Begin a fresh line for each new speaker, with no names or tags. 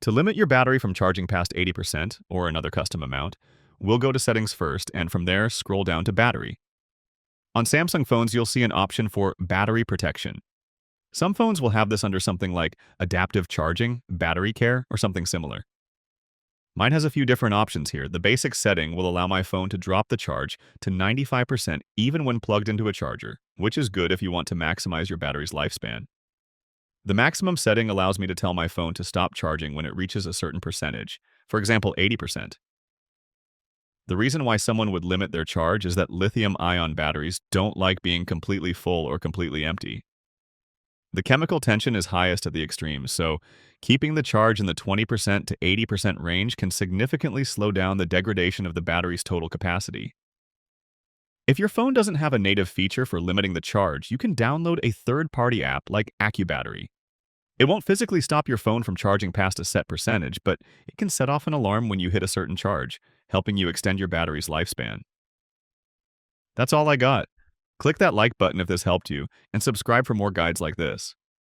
To limit your battery from charging past 80% or another custom amount, we'll go to Settings first and from there scroll down to Battery. On Samsung phones, you'll see an option for Battery Protection. Some phones will have this under something like Adaptive Charging, Battery Care, or something similar. Mine has a few different options here. The basic setting will allow my phone to drop the charge to 95% even when plugged into a charger, which is good if you want to maximize your battery's lifespan. The maximum setting allows me to tell my phone to stop charging when it reaches a certain percentage, for example 80%. The reason why someone would limit their charge is that lithium-ion batteries don't like being completely full or completely empty. The chemical tension is highest at the extremes, so keeping the charge in the 20% to 80% range can significantly slow down the degradation of the battery's total capacity. If your phone doesn't have a native feature for limiting the charge, you can download a third-party app like AccuBattery. It won't physically stop your phone from charging past a set percentage, but it can set off an alarm when you hit a certain charge, helping you extend your battery's lifespan. That's all I got. Click that like button if this helped you, and subscribe for more guides like this.